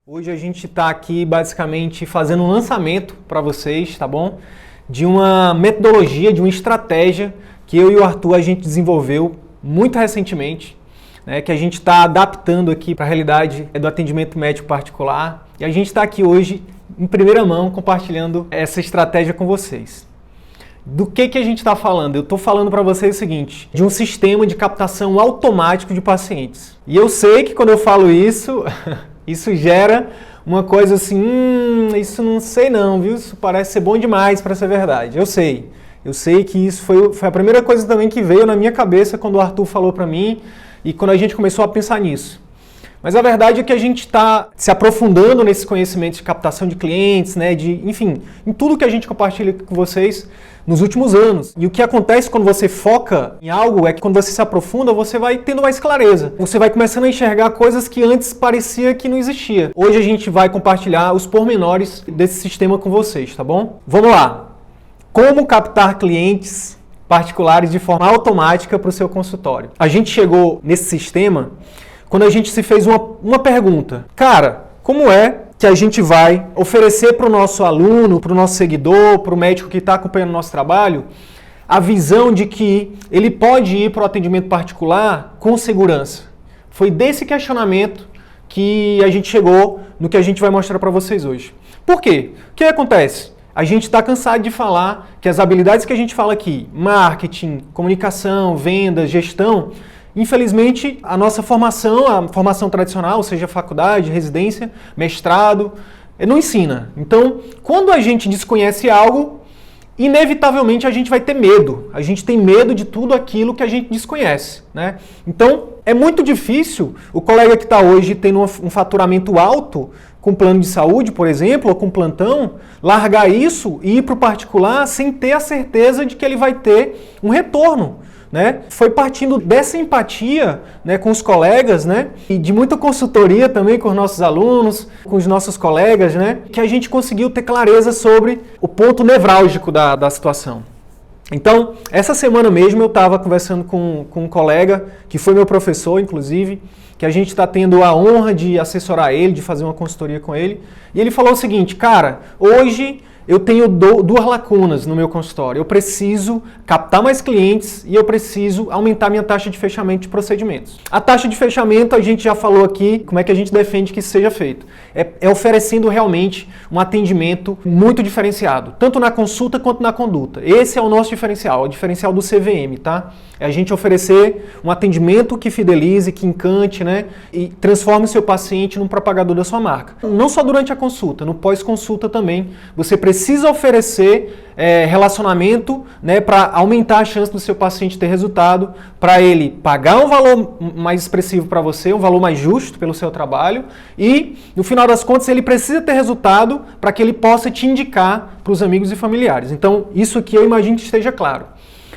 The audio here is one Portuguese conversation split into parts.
Hoje a gente está aqui basicamente fazendo um lançamento para vocês, tá bom? De uma metodologia, de uma estratégia que eu e o Arthur a gente desenvolveu muito recentemente, né, que a gente está adaptando aqui para a realidade do atendimento médico particular. E a gente está aqui hoje, em primeira mão, compartilhando essa estratégia com vocês. Do que a gente está falando? Eu estou falando para vocês o seguinte, de um sistema de captação automático de pacientes. E eu sei que quando eu falo isso, isso gera uma coisa assim, isso não sei não, viu? Isso parece ser bom demais para ser verdade. Eu sei que isso foi a primeira coisa também que veio na minha cabeça quando o Arthur falou para mim e quando a gente começou a pensar nisso. Mas a verdade é que a gente está se aprofundando nesse conhecimento de captação de clientes, né, enfim, em tudo que a gente compartilha com vocês nos últimos anos. E o que acontece quando você foca em algo é que quando você se aprofunda, você vai tendo mais clareza. Você vai começando a enxergar coisas que antes parecia que não existia. Hoje a gente vai compartilhar os pormenores desse sistema com vocês, tá bom? Vamos lá! Como captar clientes particulares de forma automática para o seu consultório? A gente chegou nesse sistema quando a gente se fez uma pergunta. Cara, como é que a gente vai oferecer para o nosso aluno, para o nosso seguidor, para o médico que está acompanhando o nosso trabalho, a visão de que ele pode ir para o atendimento particular com segurança? Foi desse questionamento que a gente chegou no que a gente vai mostrar para vocês hoje. Por quê? O que acontece? A gente está cansado de falar que as habilidades que a gente fala aqui, marketing, comunicação, vendas, gestão, infelizmente, a nossa formação, a formação tradicional, seja faculdade, residência, mestrado, não ensina. Então, quando a gente desconhece algo, inevitavelmente a gente vai ter medo. A gente tem medo de tudo aquilo que a gente desconhece, né? Então, é muito difícil o colega que está hoje tendo um faturamento alto, com plano de saúde, por exemplo, ou com plantão, largar isso e ir para o particular sem ter a certeza de que ele vai ter um retorno. Né? Foi partindo dessa empatia, né, com os colegas, né, e de muita consultoria também com os nossos alunos, com os nossos colegas, né, que a gente conseguiu ter clareza sobre o ponto nevrálgico da situação. Então, essa semana mesmo eu estava conversando com um colega, que foi meu professor, inclusive, que a gente está tendo a honra de assessorar ele, de fazer uma consultoria com ele, e ele falou o seguinte, cara, hoje eu tenho duas lacunas no meu consultório. Eu preciso captar mais clientes e eu preciso aumentar minha taxa de fechamento de procedimentos. A taxa de fechamento, a gente já falou aqui, como é que a gente defende que isso seja feito. É oferecendo realmente um atendimento muito diferenciado, tanto na consulta quanto na conduta. Esse é o nosso diferencial, o diferencial do CVM, tá? É a gente oferecer um atendimento que fidelize, que encante, né? E transforme o seu paciente num propagador da sua marca. Não só durante a consulta, no pós-consulta também, você precisa oferecer relacionamento, né, para aumentar a chance do seu paciente ter resultado, para ele pagar um valor mais expressivo para você, um valor mais justo pelo seu trabalho e, no final das contas, ele precisa ter resultado para que ele possa te indicar para os amigos e familiares. Então, isso aqui eu imagino que esteja claro.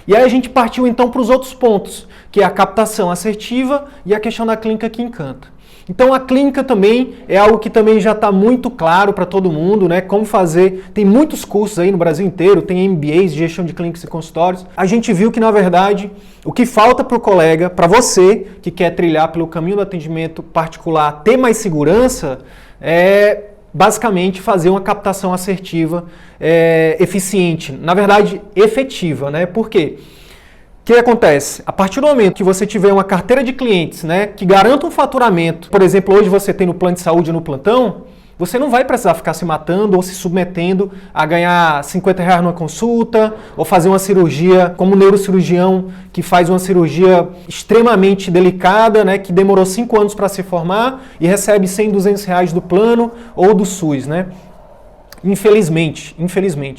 E aí a gente partiu então para os outros pontos, que é a captação assertiva e a questão da clínica que encanta. Então a clínica também é algo que também já está muito claro para todo mundo, né? Como fazer, tem muitos cursos aí no Brasil inteiro, tem MBAs de gestão de clínicas e consultórios. A gente viu que na verdade o que falta para o colega, para você que quer trilhar pelo caminho do atendimento particular, ter mais segurança, é basicamente fazer uma captação assertiva eficiente, na verdade efetiva, né? Por quê? O que acontece? A partir do momento que você tiver uma carteira de clientes, né, que garanta um faturamento, por exemplo, hoje você tem no plano de saúde ou no plantão, você não vai precisar ficar se matando ou se submetendo a ganhar R$50 numa consulta ou fazer uma cirurgia como neurocirurgião que faz uma cirurgia extremamente delicada, né, que demorou 5 anos para se formar e recebe R$100, R$200 do plano ou do SUS, né? Infelizmente,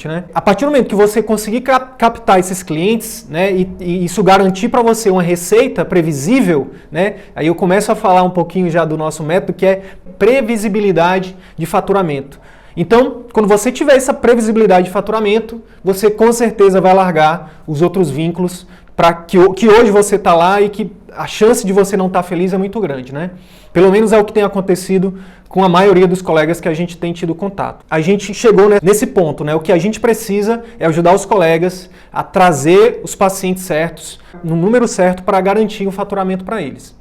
né? A partir do momento que você conseguir captar esses clientes, né, e isso garantir para você uma receita previsível, né, aí eu começo a falar um pouquinho já do nosso método, que é previsibilidade de faturamento. Então, quando você tiver essa previsibilidade de faturamento, você com certeza vai largar os outros vínculos para que hoje você está lá e que a chance de você não estar feliz é muito grande, né? Pelo menos é o que tem acontecido com a maioria dos colegas que a gente tem tido contato. A gente chegou nesse ponto, né? O que a gente precisa é ajudar os colegas a trazer os pacientes certos, no número certo, para garantir um faturamento para eles.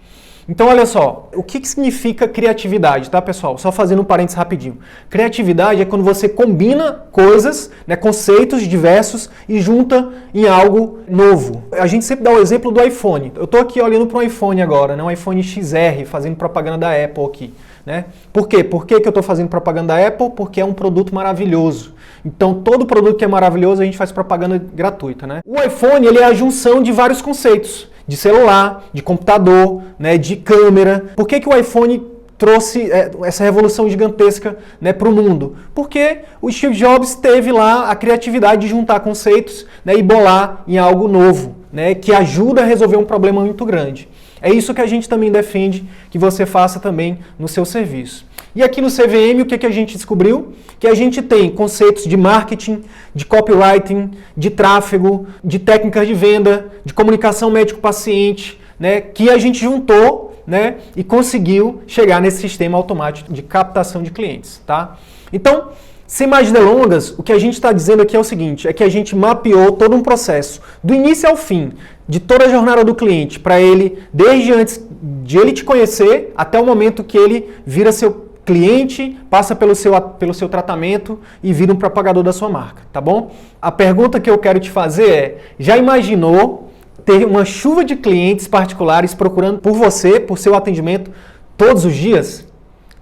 Então, olha só, o que significa criatividade, tá, pessoal? Só fazendo um parênteses rapidinho. Criatividade é quando você combina coisas, né, conceitos diversos e junta em algo novo. A gente sempre dá o exemplo do iPhone. Eu estou aqui olhando para um iPhone agora, né, um iPhone XR, fazendo propaganda da Apple aqui. Né? Por quê? Por que eu estou fazendo propaganda da Apple? Porque é um produto maravilhoso. Então, todo produto que é maravilhoso, a gente faz propaganda gratuita. Né? O iPhone ele é a junção de vários conceitos. De celular, de computador, né, de câmera. Por que o iPhone trouxe essa revolução gigantesca, né, para o mundo? Porque o Steve Jobs teve lá a criatividade de juntar conceitos, né, e bolar em algo novo, né, que ajuda a resolver um problema muito grande. É isso que a gente também defende que você faça também no seu serviço. E aqui no CVM, o que a gente descobriu? Que a gente tem conceitos de marketing, de copywriting, de tráfego, de técnicas de venda, de comunicação médico-paciente, né, que a gente juntou, né, e conseguiu chegar nesse sistema automático de captação de clientes. Tá? Então, sem mais delongas, o que a gente está dizendo aqui é o seguinte, é que a gente mapeou todo um processo, do início ao fim, de toda a jornada do cliente, para ele, desde antes de ele te conhecer, até o momento que ele vira seu cliente, passa pelo seu tratamento e vira um propagador da sua marca, tá bom? A pergunta que eu quero te fazer é, já imaginou ter uma chuva de clientes particulares procurando por você, por seu atendimento, todos os dias?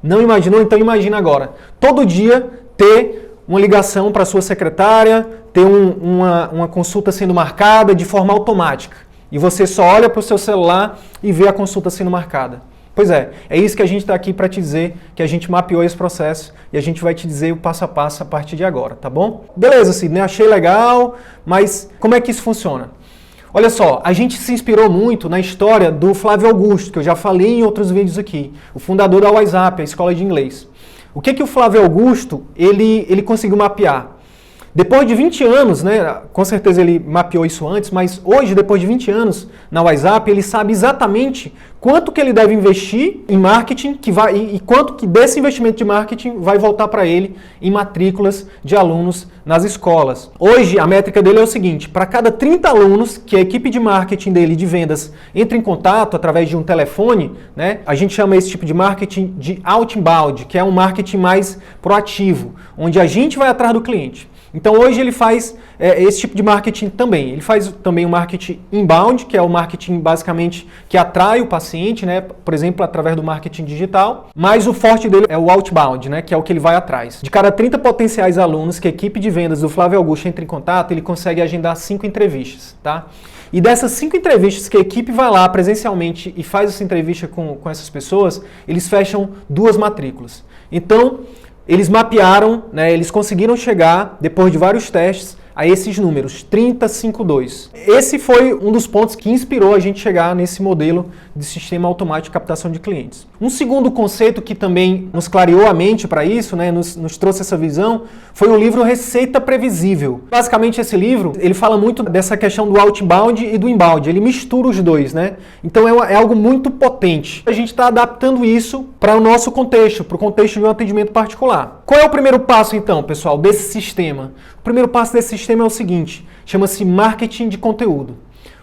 Não imaginou? Então imagina agora. Todo dia ter uma ligação para sua secretária, ter uma consulta sendo marcada de forma automática. E você só olha para o seu celular e vê a consulta sendo marcada. Pois é isso que a gente está aqui para te dizer, que a gente mapeou esse processo e a gente vai te dizer o passo a passo a partir de agora, tá bom? Beleza, Sidney, achei legal, mas como é que isso funciona? Olha só, a gente se inspirou muito na história do Flávio Augusto, que eu já falei em outros vídeos aqui, o fundador da WhatsApp, a escola de inglês. O que o Flávio Augusto ele conseguiu mapear? Depois de 20 anos, né, com certeza ele mapeou isso antes, mas hoje, depois de 20 anos na WhatsApp, ele sabe exatamente quanto que ele deve investir em marketing e quanto que desse investimento de marketing vai voltar para ele em matrículas de alunos nas escolas. Hoje, a métrica dele é o seguinte, para cada 30 alunos que a equipe de marketing dele de vendas entra em contato através de um telefone, né, a gente chama esse tipo de marketing de outbound, que é um marketing mais proativo, onde a gente vai atrás do cliente. Então hoje ele faz esse tipo de marketing também. Ele faz também o marketing inbound, que é o marketing basicamente que atrai o paciente, né? Por exemplo, através do marketing digital. Mas o forte dele é o outbound, né? Que é o que ele vai atrás. De cada 30 potenciais alunos que a equipe de vendas do Flávio Augusto entra em contato, ele consegue agendar 5 entrevistas, tá? E dessas 5 entrevistas que a equipe vai lá presencialmente e faz essa entrevista com essas pessoas, eles fecham 2 matrículas. Então, eles mapearam, né, eles conseguiram chegar, depois de vários testes, a esses números, 3052. Esse foi um dos pontos que inspirou a gente chegar nesse modelo de sistema automático de captação de clientes. Um segundo conceito que também nos clareou a mente para isso, né, nos trouxe essa visão, foi o livro Receita Previsível. Basicamente esse livro, ele fala muito dessa questão do outbound e do inbound, ele mistura os dois, né? Então é algo muito potente. A gente está adaptando isso para o nosso contexto, para o contexto de um atendimento particular. Qual é o primeiro passo então, pessoal, desse sistema? O primeiro passo desse sistema é o seguinte, chama-se marketing de conteúdo.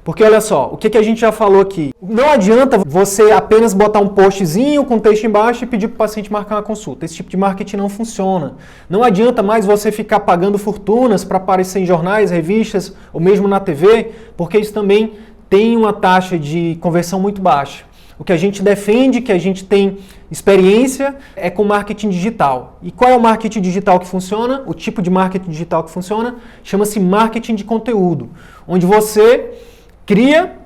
Porque olha só, o que a gente já falou aqui? Não adianta você apenas botar um postzinho com texto embaixo e pedir para o paciente marcar uma consulta. Esse tipo de marketing não funciona. Não adianta mais você ficar pagando fortunas para aparecer em jornais, revistas ou mesmo na TV, porque isso também tem uma taxa de conversão muito baixa. O que a gente defende, que a gente tem experiência, é com marketing digital. E qual é o marketing digital que funciona? O tipo de marketing digital que funciona chama-se marketing de conteúdo, onde você cria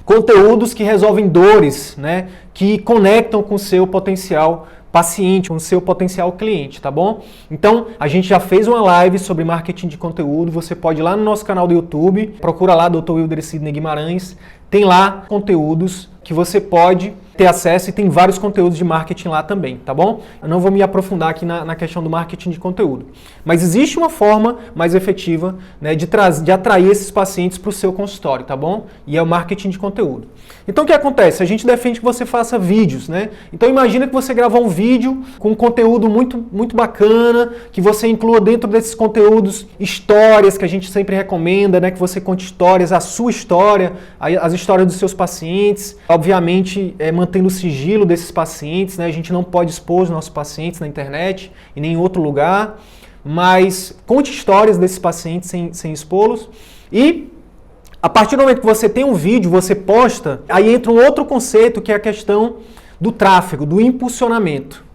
conteúdos que resolvem dores, né? Que conectam com o seu potencial paciente, com o seu potencial cliente, tá bom? Então, a gente já fez uma live sobre marketing de conteúdo, você pode ir lá no nosso canal do YouTube, procura lá Dr. Wilder Sidney Guimarães, tem lá conteúdos que você pode ter acesso e tem vários conteúdos de marketing lá também, tá bom? Eu não vou me aprofundar aqui na questão do marketing de conteúdo. Mas existe uma forma mais efetiva, né, de atrair esses pacientes para o seu consultório, tá bom? E é o marketing de conteúdo. Então o que acontece? A gente defende que você faça vídeos, né? Então imagina que você gravou um vídeo com um conteúdo muito bacana, que você inclua dentro desses conteúdos histórias que a gente sempre recomenda, né? Que você conte histórias, a sua história, as histórias dos seus pacientes. Obviamente, mantendo o sigilo desses pacientes, né? A gente não pode expor os nossos pacientes na internet e nem em outro lugar, mas conte histórias desses pacientes sem expô-los. E a partir do momento que você tem um vídeo, você posta, aí entra um outro conceito que é a questão do tráfego, do impulsionamento.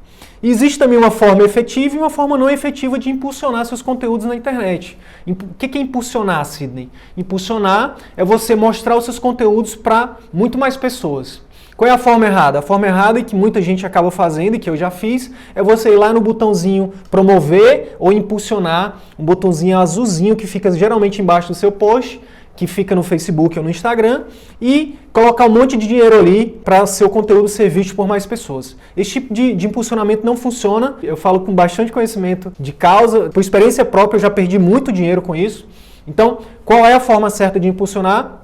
E existe também uma forma efetiva e uma forma não efetiva de impulsionar seus conteúdos na internet. O que é impulsionar, Sidney? Impulsionar é você mostrar os seus conteúdos para muito mais pessoas. Qual é a forma errada? A forma errada, e que muita gente acaba fazendo, e que eu já fiz, é você ir lá no botãozinho promover ou impulsionar, um botãozinho azulzinho que fica geralmente embaixo do seu post, que fica no Facebook ou no Instagram, e colocar um monte de dinheiro ali para seu conteúdo ser visto por mais pessoas. Esse tipo de impulsionamento não funciona. Eu falo com bastante conhecimento de causa, por experiência própria, eu já perdi muito dinheiro com isso. Então, qual é a forma certa de impulsionar?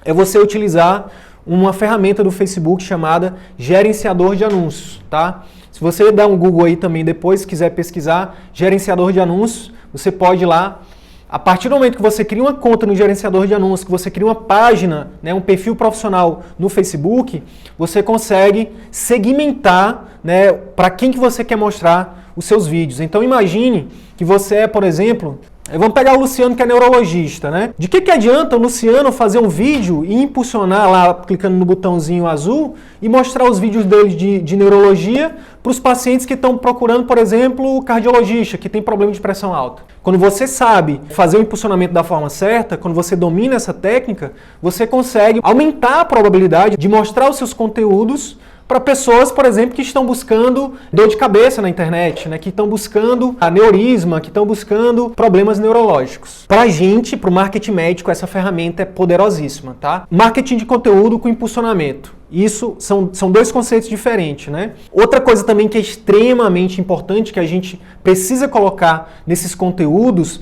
É você utilizar uma ferramenta do Facebook chamada gerenciador de anúncios, tá? Se você der um Google aí também depois, se quiser pesquisar gerenciador de anúncios, você pode ir lá. A partir do momento que você cria uma conta no gerenciador de anúncios, que você cria uma página, né, um perfil profissional no Facebook, você consegue segmentar, né, para quem que você quer mostrar os seus vídeos. Então imagine que você é, por exemplo, vamos pegar o Luciano, que é neurologista, né? De que adianta o Luciano fazer um vídeo e impulsionar lá, clicando no botãozinho azul, e mostrar os vídeos dele de neurologia para os pacientes que estão procurando, por exemplo, o cardiologista, que tem problema de pressão alta? Quando você sabe fazer o impulsionamento da forma certa, quando você domina essa técnica, você consegue aumentar a probabilidade de mostrar os seus conteúdos para pessoas, por exemplo, que estão buscando dor de cabeça na internet, né? Que estão buscando aneurisma, que estão buscando problemas neurológicos. Para a gente, para o marketing médico, essa ferramenta é poderosíssima, tá? Marketing de conteúdo com impulsionamento. Isso são dois conceitos diferentes, né? Outra coisa também que é extremamente importante, que a gente precisa colocar nesses conteúdos,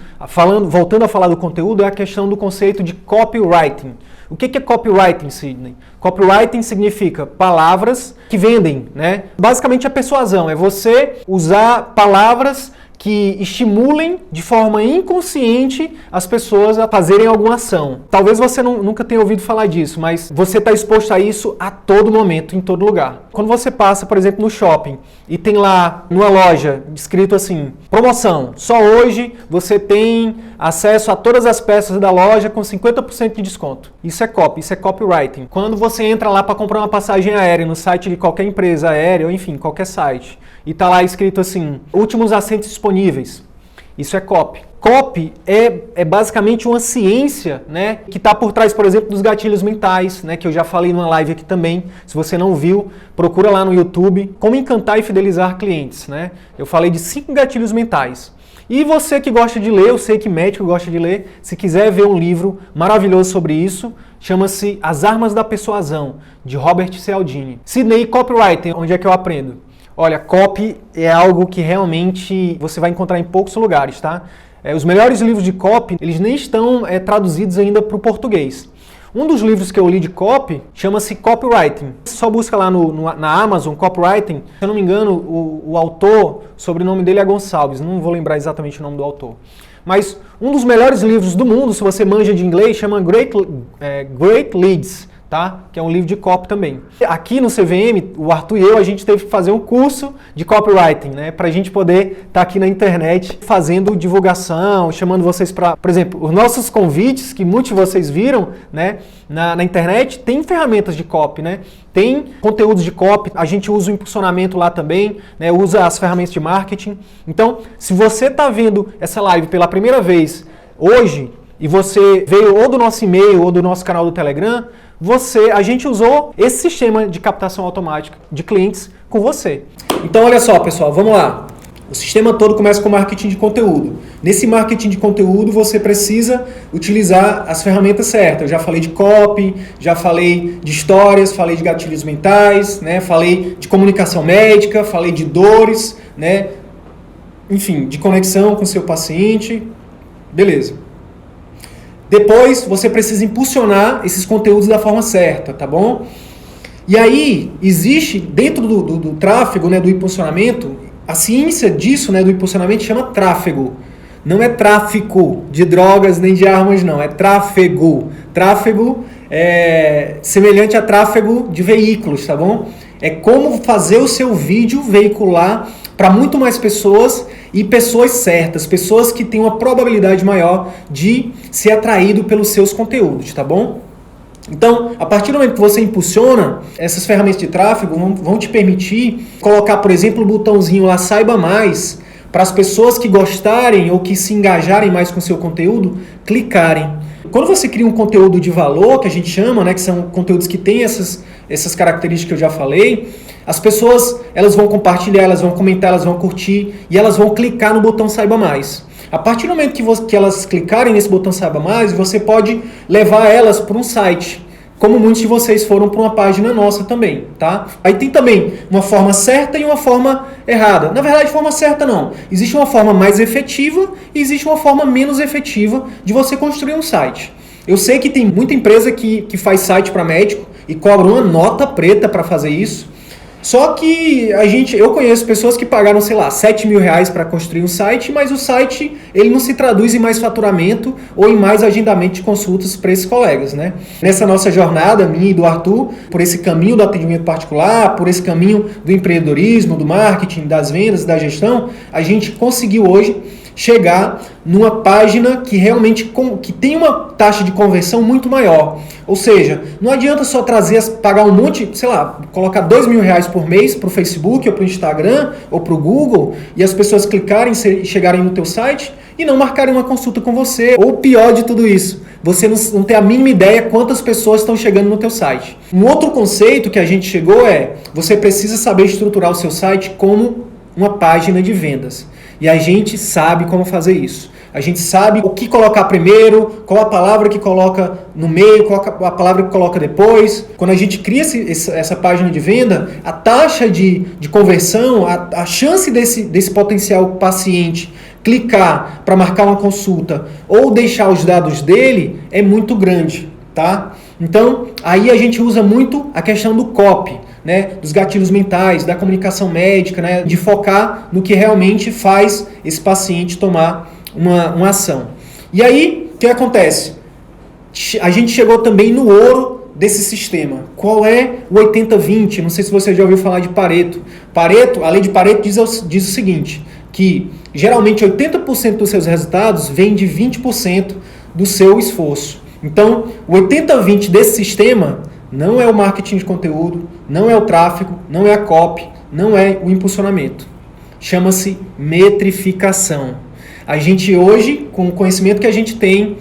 voltando a falar do conteúdo, é a questão do conceito de copywriting. O que é copywriting, Sidney? Copywriting significa palavras que vendem, né? Basicamente a persuasão, é você usar palavras que estimulem de forma inconsciente as pessoas a fazerem alguma ação. Talvez você nunca tenha ouvido falar disso, mas você está exposto a isso a todo momento, em todo lugar. Quando você passa, por exemplo, no shopping e tem lá numa loja escrito assim, promoção, só hoje você tem acesso a todas as peças da loja com 50% de desconto. Isso é copy, isso é copywriting. Quando você entra lá para comprar uma passagem aérea no site de qualquer empresa aérea, ou enfim, qualquer site, e está lá escrito assim, últimos assentos disponíveis. Isso é copy. Copy é basicamente uma ciência, né, que está por trás, por exemplo, dos gatilhos mentais, né, que eu já falei numa live aqui também. Se você não viu, procura lá no YouTube, como encantar e fidelizar clientes, né? Eu falei de 5 gatilhos mentais. E você que gosta de ler, eu sei que médico gosta de ler, se quiser ver um livro maravilhoso sobre isso, chama-se As Armas da Persuasão, de Robert Cialdini. Sidney, copywriting, onde é que eu aprendo? Olha, copy é algo que realmente você vai encontrar em poucos lugares, tá? Os melhores livros de copy, eles nem estão traduzidos ainda para o português. Um dos livros que eu li de copy chama-se Copywriting. Você só busca lá na Amazon, Copywriting. Se eu não me engano, o autor, o sobrenome dele é Gonçalves, não vou lembrar exatamente o nome do autor. Mas um dos melhores livros do mundo, se você manja de inglês, chama Great Leads. Tá? Que é um livro de copy também. Aqui no CVM, o Arthur e eu, a gente teve que fazer um curso de copywriting, né? Para a gente poder estar aqui na internet fazendo divulgação, chamando vocês para, por exemplo, os nossos convites, que muitos de vocês viram, né? Na internet, tem ferramentas de copy, né? Tem conteúdos de copy, a gente usa o impulsionamento lá também, né? Usa as ferramentas de marketing. Então, se você está vendo essa live pela primeira vez hoje, e você veio ou do nosso e-mail ou do nosso canal do Telegram, a gente usou esse sistema de captação automática de clientes com você. Então olha só, pessoal, vamos lá. O sistema todo começa com marketing de conteúdo. Nesse marketing de conteúdo você precisa utilizar as ferramentas certas. Eu já falei de copy, já falei de histórias, falei de gatilhos mentais, né? Falei de comunicação médica, falei de dores, né? Enfim, de conexão com o seu paciente. Beleza. Depois, você precisa impulsionar esses conteúdos da forma certa, tá bom? E aí, existe, dentro do tráfego, né, do impulsionamento, a ciência disso, né, do impulsionamento, chama tráfego. Não é tráfico de drogas nem de armas, não. É tráfego. Tráfego semelhante a tráfego de veículos, tá bom? É como fazer o seu vídeo veicular para muito mais pessoas e pessoas certas, pessoas que têm uma probabilidade maior de ser atraído pelos seus conteúdos, tá bom? Então, a partir do momento que você impulsiona, essas ferramentas de tráfego vão te permitir colocar, por exemplo, o botãozinho lá, saiba mais, para as pessoas que gostarem ou que se engajarem mais com o seu conteúdo, clicarem. Quando você cria um conteúdo de valor, que a gente chama, né, que são conteúdos que têm essas características que eu já falei, as pessoas elas vão compartilhar, elas vão comentar, elas vão curtir e elas vão clicar no botão Saiba Mais. A partir do momento que elas clicarem nesse botão Saiba Mais, você pode levar elas para um site, como muitos de vocês foram para uma página nossa também, tá? Aí tem também uma forma certa e uma forma errada. Na verdade, forma certa não. Existe uma forma mais efetiva e existe uma forma menos efetiva de você construir um site. Eu sei que tem muita empresa que faz site para médico e cobra uma nota preta para fazer isso. Só que eu conheço pessoas que pagaram, sei lá, R$7.000 para construir um site, mas o site ele não se traduz em mais faturamento ou em mais agendamento de consultas para esses colegas, né? Nessa nossa jornada, minha e do Arthur, por esse caminho do atendimento particular, por esse caminho do empreendedorismo, do marketing, das vendas, da gestão, a gente conseguiu hoje chegar numa página que realmente que tem uma taxa de conversão muito maior. Ou seja, não adianta só pagar um monte, sei lá, colocar R$2.000 por mês para o Facebook ou para o Instagram ou para o Google e as pessoas clicarem e chegarem no teu site e não marcarem uma consulta com você. Ou pior de tudo isso, você não tem a mínima ideia quantas pessoas estão chegando no teu site. Um outro conceito que a gente chegou você precisa saber estruturar o seu site como uma página de vendas. E a gente sabe como fazer isso. A gente sabe o que colocar primeiro, qual a palavra que coloca no meio, qual a palavra que coloca depois. Quando a gente cria essa página de venda, a taxa de conversão, a chance desse potencial paciente clicar para marcar uma consulta ou deixar os dados dele é muito grande, tá? Então, aí a gente usa muito a questão do copy, né, dos gatilhos mentais, da comunicação médica, né, de focar no que realmente faz esse paciente tomar uma ação. E aí, o que acontece? A gente chegou também no ouro desse sistema. Qual é o 80-20? Não sei se você já ouviu falar de Pareto. A lei de Pareto diz o seguinte, que geralmente 80% dos seus resultados vem de 20% do seu esforço. Então, o 80-20 desse sistema não é o marketing de conteúdo, não é o tráfego, não é a copy, não é o impulsionamento. Chama-se metrificação. A gente hoje, com o conhecimento que a gente tem,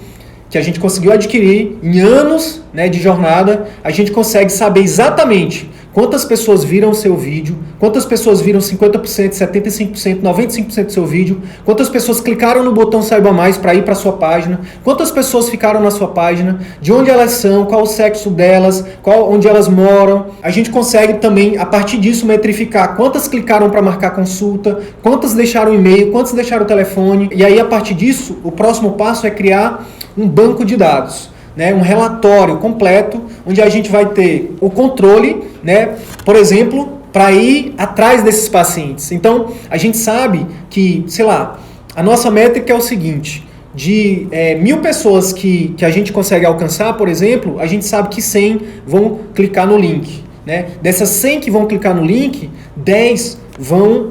que a gente conseguiu adquirir em anos, né, de jornada, a gente consegue saber exatamente quantas pessoas viram o seu vídeo, quantas pessoas viram 50%, 75%, 95% do seu vídeo, quantas pessoas clicaram no botão Saiba Mais para ir para a sua página, quantas pessoas ficaram na sua página, de onde elas são, qual o sexo delas, onde elas moram. A gente consegue também, a partir disso, metrificar quantas clicaram para marcar consulta, quantas deixaram o e-mail, quantas deixaram o telefone. E aí, a partir disso, o próximo passo é criar um banco de dados. Né, um relatório completo, onde a gente vai ter o controle, né, por exemplo, para ir atrás desses pacientes. Então, a gente sabe que, sei lá, a nossa métrica é o seguinte, de 1.000 pessoas que a gente consegue alcançar, por exemplo, a gente sabe que 100 vão clicar no link. Né? Dessas 100 que vão clicar no link, 10 vão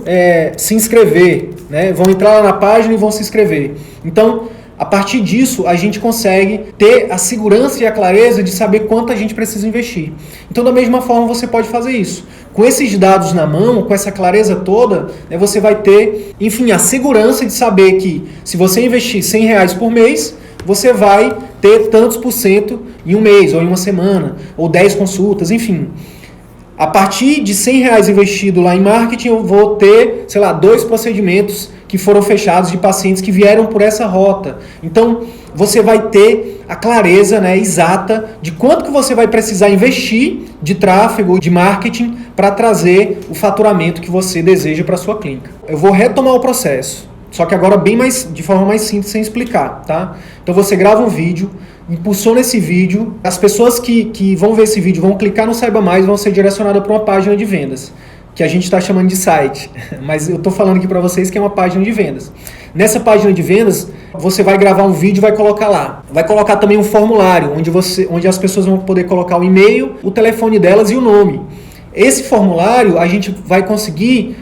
se inscrever, né? Vão entrar lá na página e vão se inscrever. Então, a partir disso, a gente consegue ter a segurança e a clareza de saber quanto a gente precisa investir. Então, da mesma forma, você pode fazer isso. Com esses dados na mão, com essa clareza toda, né, você vai ter, enfim, a segurança de saber que se você investir R$100 por mês, você vai ter tantos por cento em um mês, ou em uma semana, ou 10 consultas, enfim. A partir de R$100 investido lá em marketing, eu vou ter, sei lá, 2 procedimentos que foram fechados de pacientes que vieram por essa rota. Então, você vai ter a clareza, né, exata de quanto que você vai precisar investir de tráfego, de marketing, para trazer o faturamento que você deseja para a sua clínica. Eu vou retomar o processo, só que agora de forma mais simples, sem explicar, tá? Então, você grava um vídeo, impulsiona esse vídeo, as pessoas que vão ver esse vídeo vão clicar no Saiba Mais e vão ser direcionadas para uma página de vendas, que a gente está chamando de site, mas eu estou falando aqui para vocês que é uma página de vendas. Nessa página de vendas, você vai gravar um vídeo e vai colocar lá. Vai colocar também um formulário, onde as pessoas vão poder colocar o e-mail, o telefone delas e o nome. Esse formulário, a gente vai conseguir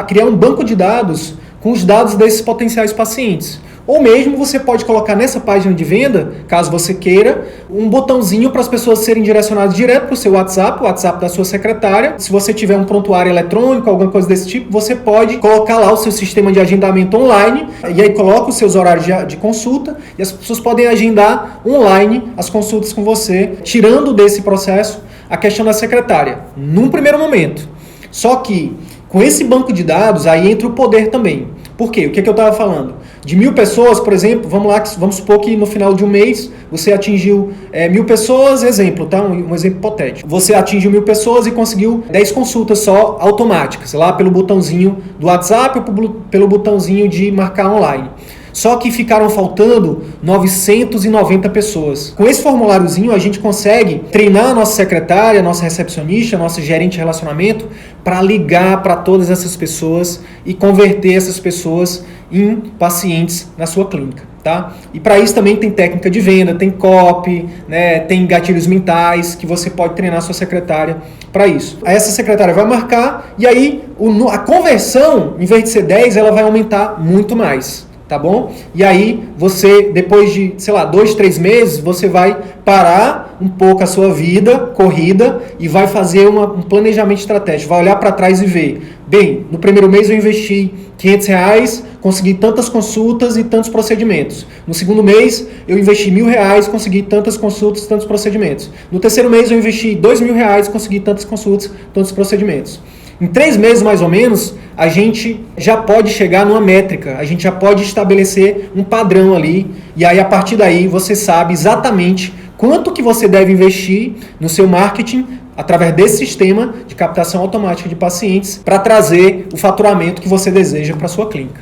criar um banco de dados com os dados desses potenciais pacientes. Ou mesmo você pode colocar nessa página de venda, caso você queira, um botãozinho para as pessoas serem direcionadas direto para o seu WhatsApp, o WhatsApp da sua secretária. Se você tiver um prontuário eletrônico, alguma coisa desse tipo, você pode colocar lá o seu sistema de agendamento online, e aí coloca os seus horários de consulta, e as pessoas podem agendar online as consultas com você, tirando desse processo a questão da secretária, num primeiro momento. Só que, com esse banco de dados, aí entra o poder também. Por quê? O que eu estava falando? De 1.000 pessoas, por exemplo, vamos supor que no final de um mês você atingiu 1.000 pessoas, exemplo, tá? Um exemplo hipotético. Você atingiu 1.000 pessoas e conseguiu 10 consultas só automáticas, lá pelo botãozinho do WhatsApp ou pelo botãozinho de marcar online. Só que ficaram faltando 990 pessoas. Com esse formuláriozinho, a gente consegue treinar a nossa secretária, a nossa recepcionista, a nossa gerente de relacionamento para ligar para todas essas pessoas e converter essas pessoas em pacientes na sua clínica, tá? E para isso também tem técnica de venda, tem copy, né, tem gatilhos mentais que você pode treinar a sua secretária para isso. Aí essa secretária vai marcar e aí a conversão, em vez de ser 10, ela vai aumentar muito mais. Tá bom? E aí você, depois de, 2, 3 meses, você vai parar um pouco a sua vida corrida e vai fazer um planejamento estratégico. Vai olhar para trás e ver, bem, no primeiro mês eu investi R$500, consegui tantas consultas e tantos procedimentos. No segundo mês eu investi R$1.000, consegui tantas consultas e tantos procedimentos. No terceiro mês eu investi R$2.000, consegui tantas consultas, tantos procedimentos. Em 3 meses, mais ou menos, a gente já pode chegar numa métrica, a gente já pode estabelecer um padrão ali, e aí a partir daí você sabe exatamente quanto que você deve investir no seu marketing através desse sistema de captação automática de pacientes para trazer o faturamento que você deseja para a sua clínica.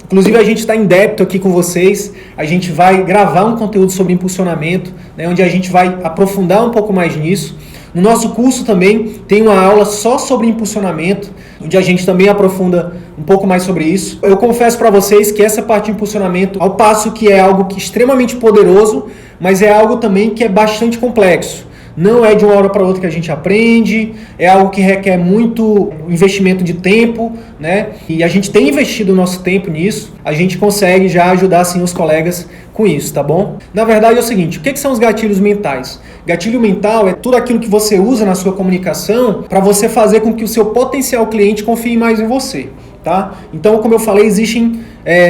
Inclusive, a gente está em débito aqui com vocês, a gente vai gravar um conteúdo sobre impulsionamento, né, onde a gente vai aprofundar um pouco mais nisso. No nosso curso também tem uma aula só sobre impulsionamento, onde a gente também aprofunda um pouco mais sobre isso. Eu confesso para vocês que essa parte de impulsionamento, ao passo que é algo extremamente poderoso, mas é algo também que é bastante complexo. Não é de uma hora para outra que a gente aprende, é algo que requer muito investimento de tempo, né? E a gente tem investido o nosso tempo nisso, a gente consegue já ajudar sim os colegas com isso, tá bom? Na verdade é o seguinte, o que são os gatilhos mentais? Gatilho mental é tudo aquilo que você usa na sua comunicação para você fazer com que o seu potencial cliente confie mais em você, tá? Então, como eu falei, existem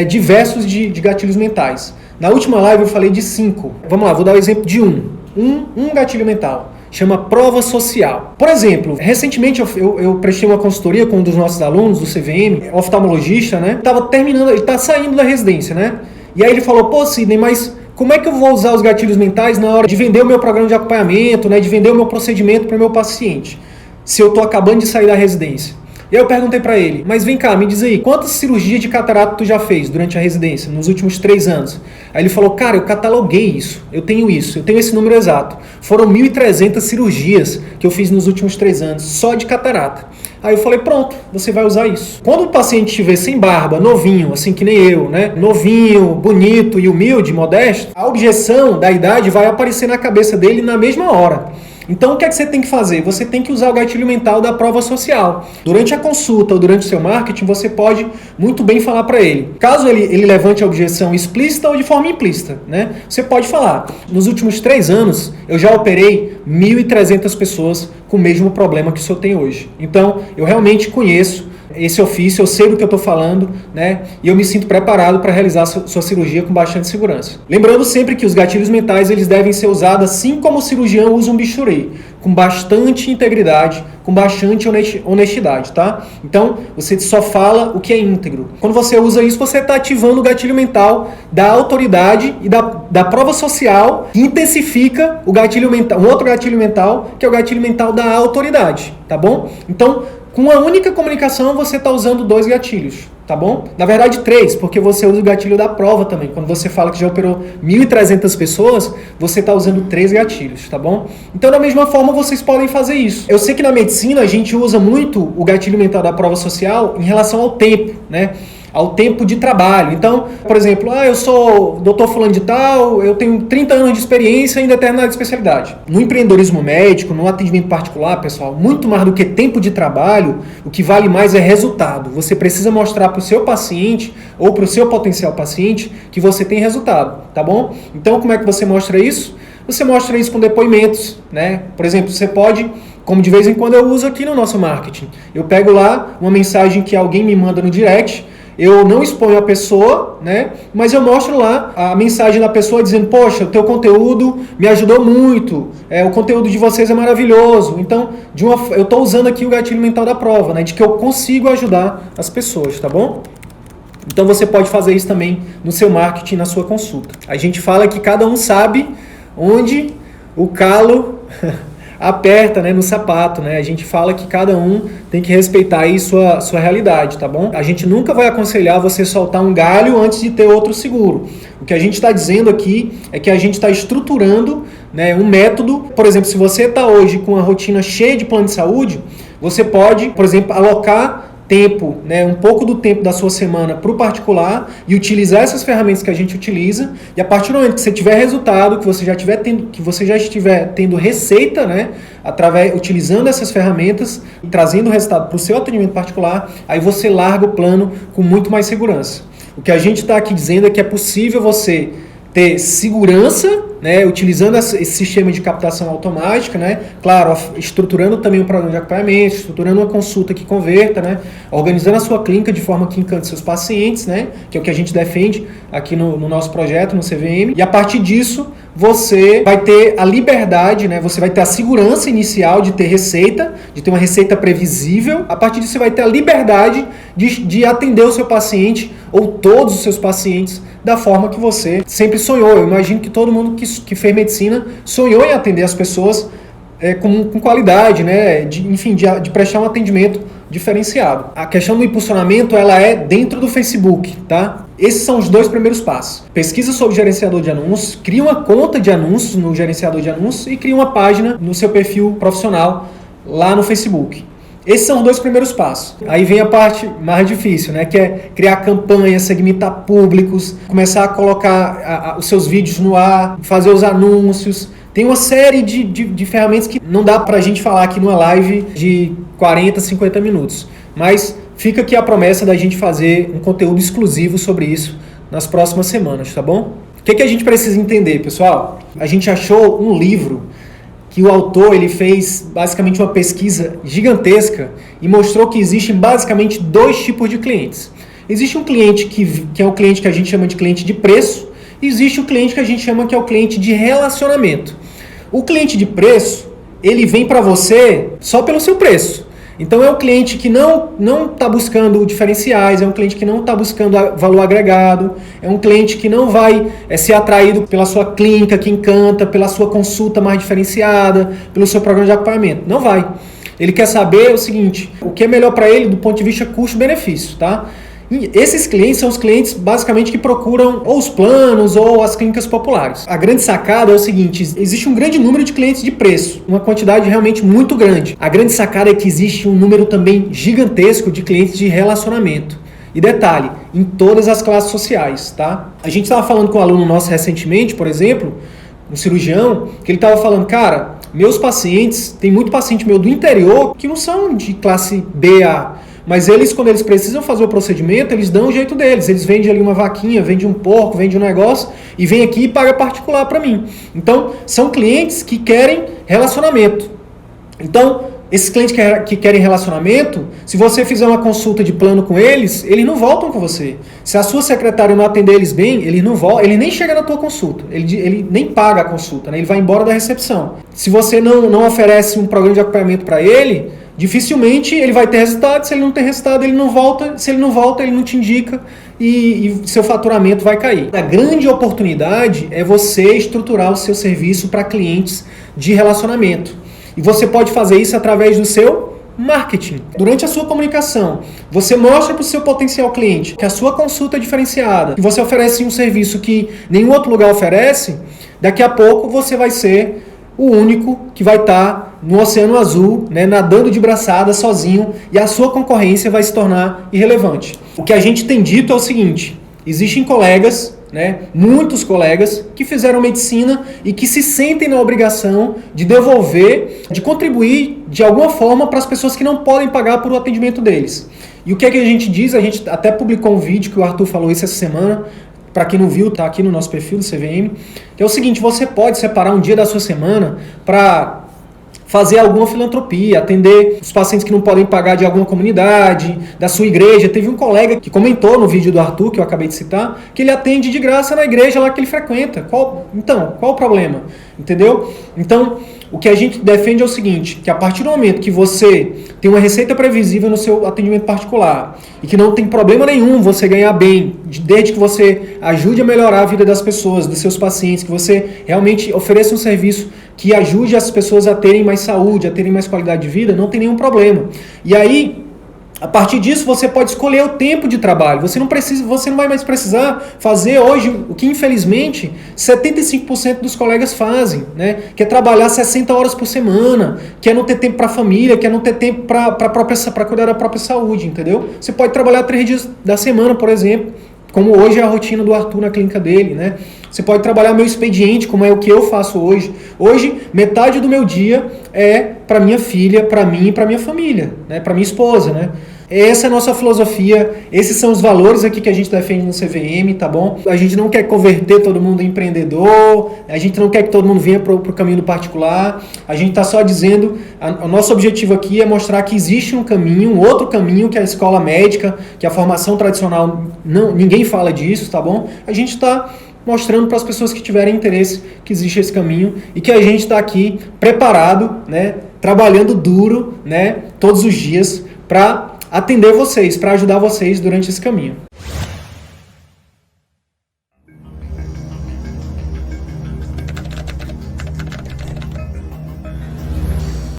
diversos de gatilhos mentais. Na última live eu falei de 5. Vamos lá, vou dar o exemplo de um gatilho mental. Chama prova social. Por exemplo, recentemente eu prestei uma consultoria com um dos nossos alunos do CVM, oftalmologista, né? Ele tá saindo da residência, né? E aí ele falou, pô, Sidney, mas como é que eu vou usar os gatilhos mentais na hora de vender o meu programa de acompanhamento, né? De vender o meu procedimento para o meu paciente, se eu estou acabando de sair da residência? E aí eu perguntei para ele, mas vem cá, me diz aí, quantas cirurgias de catarata tu já fez durante a residência, nos últimos 3 anos? Aí ele falou, cara, eu cataloguei isso, eu tenho esse número exato. Foram 1.300 cirurgias que eu fiz nos últimos 3 anos, só de catarata. Aí eu falei, pronto, você vai usar isso. Quando o paciente estiver sem barba, novinho, assim que nem eu, né? Novinho, bonito e humilde, modesto, a objeção da idade vai aparecer na cabeça dele na mesma hora. Então, o que é que você tem que fazer? Você tem que usar o gatilho mental da prova social. Durante a consulta ou durante o seu marketing, você pode muito bem falar para ele. Caso ele levante a objeção explícita ou de forma implícita, né? Você pode falar, nos últimos 3 anos, eu já operei 1.300 pessoas com o mesmo problema que o senhor tem hoje. Então, eu realmente conheço esse ofício, eu sei do que eu estou falando, né? E eu me sinto preparado para realizar sua cirurgia com bastante segurança. Lembrando sempre que os gatilhos mentais eles devem ser usados assim como o cirurgião usa um bisturi, com bastante integridade, com bastante honestidade, tá? Então, você só fala o que é íntegro. Quando você usa isso, você está ativando o gatilho mental da autoridade e da prova social, que intensifica o gatilho mental, um outro gatilho mental, que é o gatilho mental da autoridade, tá bom? Então, com a única comunicação, você está usando 2 gatilhos, tá bom? Na verdade, 3, porque você usa o gatilho da prova também. Quando você fala que já operou 1.300 pessoas, você está usando 3 gatilhos, tá bom? Então, da mesma forma, vocês podem fazer isso. Eu sei que na medicina a gente usa muito o gatilho mental da prova social em relação ao tempo, né? ao tempo de trabalho. Então, por exemplo, eu sou doutor fulano de tal, eu tenho 30 anos de experiência em determinada especialidade. No empreendedorismo médico, no atendimento particular, pessoal, muito mais do que tempo de trabalho, o que vale mais é resultado. Você precisa mostrar para o seu paciente ou para o seu potencial paciente que você tem resultado, tá bom? Então, como é que você mostra isso? Você mostra isso com depoimentos, né? Por exemplo, você pode, como de vez em quando eu uso aqui no nosso marketing, eu pego lá uma mensagem que alguém me manda no direct, eu não exponho a pessoa, né? Mas eu mostro lá a mensagem da pessoa dizendo, poxa, o teu conteúdo me ajudou muito, o conteúdo de vocês é maravilhoso. Então, eu estou usando aqui o gatilho mental da prova, né? De que eu consigo ajudar as pessoas, tá bom? Então você pode fazer isso também no seu marketing, na sua consulta. A gente fala que cada um sabe onde o calo aperta, né, no sapato, né? A gente fala que cada um tem que respeitar aí sua realidade, tá bom? A gente nunca vai aconselhar você soltar um galho antes de ter outro seguro. O que a gente está dizendo aqui é que a gente está estruturando, né, um método. Por exemplo, se você está hoje com uma rotina cheia de plano de saúde, você pode, por exemplo, alocar tempo, né, um pouco do tempo da sua semana para o particular e utilizar essas ferramentas que a gente utiliza, e a partir do momento que você tiver resultado, que você já estiver tendo receita, né, utilizando essas ferramentas e trazendo resultado para o seu atendimento particular, aí você larga o plano com muito mais segurança. O que a gente está aqui dizendo é que é possível você ter segurança, né, utilizando esse sistema de captação automática, né, claro, estruturando também um programa de acompanhamento, estruturando uma consulta que converta, né, organizando a sua clínica de forma que encante seus pacientes, né, que é o que a gente defende aqui no nosso projeto, no CVM, e a partir disso você vai ter a liberdade, né, você vai ter a segurança inicial de ter receita, de ter uma receita previsível. A partir disso você vai ter a liberdade de atender o seu paciente ou todos os seus pacientes da forma que você sempre sonhou. Eu imagino que todo mundo que fez medicina sonhou em atender as pessoas com qualidade, né? De prestar um atendimento diferenciado. A questão do impulsionamento, ela é dentro do Facebook, tá? Esses são os 2 primeiros passos. Pesquisa sobre gerenciador de anúncios, cria uma conta de anúncios no gerenciador de anúncios e cria uma página no seu perfil profissional lá no Facebook. Esses são os 2 primeiros passos. Aí vem a parte mais difícil, né? Que é criar campanhas, segmentar públicos, começar a colocar os seus vídeos no ar, fazer os anúncios. Tem uma série de ferramentas que não dá pra gente falar aqui numa live de 40, 50 minutos. Mas fica aqui a promessa da gente fazer um conteúdo exclusivo sobre isso nas próximas semanas, tá bom? O que a gente precisa entender, pessoal? A gente achou um livro que o autor ele fez basicamente uma pesquisa gigantesca e mostrou que existem basicamente 2 tipos de clientes. Existe um cliente que é o cliente que a gente chama de cliente de preço, e existe o cliente que a gente chama que é o cliente de relacionamento. O cliente de preço, ele vem para você só pelo seu preço. Então é um cliente que não está buscando diferenciais, é um cliente que não está buscando valor agregado, é um cliente que não vai ser atraído pela sua clínica que encanta, pela sua consulta mais diferenciada, pelo seu programa de acompanhamento. Não vai. Ele quer saber o seguinte, o que é melhor para ele do ponto de vista custo-benefício, tá? E esses clientes são os clientes basicamente que procuram ou os planos ou as clínicas populares. A grande sacada é o seguinte, existe um grande número de clientes de preço, uma quantidade realmente muito grande. A grande sacada é que existe um número também gigantesco de clientes de relacionamento. E detalhe, em todas as classes sociais, tá? A gente estava falando com um aluno nosso recentemente, por exemplo, um cirurgião, que ele estava falando, cara, meus pacientes, tem muito paciente meu do interior que não são de classe B, A, mas eles, quando eles precisam fazer o procedimento, eles dão o jeito deles. Eles vendem ali uma vaquinha, vendem um porco, vendem um negócio e vem aqui e paga particular para mim. Então, são clientes que querem relacionamento. Então, esses clientes que querem relacionamento, se você fizer uma consulta de plano com eles não voltam com você. Se a sua secretária não atender eles bem, ele não volta, ele nem chega na tua consulta. Ele nem paga a consulta, né? Ele vai embora da recepção. Se você não oferece um programa de acompanhamento para ele, dificilmente ele vai ter resultado. Se ele não tem resultado, ele não volta. Se ele não volta, ele não te indica e seu faturamento vai cair. A grande oportunidade é você estruturar o seu serviço para clientes de relacionamento. E você pode fazer isso através do seu marketing. Durante a sua comunicação, você mostra para o seu potencial cliente que a sua consulta é diferenciada, que você oferece um serviço que nenhum outro lugar oferece. Daqui a pouco você vai ser o único que vai estar no Oceano Azul, né, nadando de braçada sozinho, e a sua concorrência vai se tornar irrelevante. O que a gente tem dito é o seguinte: existem colegas, né, muitos colegas que fizeram medicina e que se sentem na obrigação de devolver, de contribuir de alguma forma para as pessoas que não podem pagar por o atendimento deles. E o que é que a gente diz? A gente até publicou um vídeo que o Arthur falou isso essa semana. Para quem não viu, está aqui no nosso perfil do CVM, que é o seguinte: você pode separar um dia da sua semana para fazer alguma filantropia, atender os pacientes que não podem pagar de alguma comunidade, da sua igreja. Teve um colega que comentou no vídeo do Arthur, que eu acabei de citar, que ele atende de graça na igreja lá que ele frequenta. Qual o problema? Entendeu? Então, o que a gente defende é o seguinte: que a partir do momento que você tem uma receita previsível no seu atendimento particular e que não tem problema nenhum você ganhar bem, desde que você ajude a melhorar a vida das pessoas, dos seus pacientes, que você realmente ofereça um serviço que ajude as pessoas a terem mais saúde, a terem mais qualidade de vida, não tem nenhum problema. E aí, a partir disso, você pode escolher o tempo de trabalho. Você não vai mais precisar fazer hoje o que, infelizmente, 75% dos colegas fazem, né? Que é trabalhar 60 horas por semana, que é não ter tempo para a família, que é não ter tempo para cuidar da própria saúde, entendeu? Você pode trabalhar 3 dias da semana, por exemplo, como hoje é a rotina do Arthur na clínica dele, né? Você pode trabalhar meu expediente, como é o que eu faço hoje. Hoje, metade do meu dia é para minha filha, para mim e para minha família, né? Para minha esposa, né? Essa é a nossa filosofia, esses são os valores aqui que a gente defende no CVM, tá bom? A gente não quer converter todo mundo em empreendedor, a gente não quer que todo mundo venha para o caminho do particular, a gente está só dizendo, o nosso objetivo aqui é mostrar que existe um caminho, um outro caminho, que é a escola médica, que é a formação tradicional, ninguém fala disso, tá bom? A gente está mostrando para as pessoas que tiverem interesse que existe esse caminho e que a gente está aqui preparado, né, trabalhando duro, né, todos os dias para atender vocês, para ajudar vocês durante esse caminho.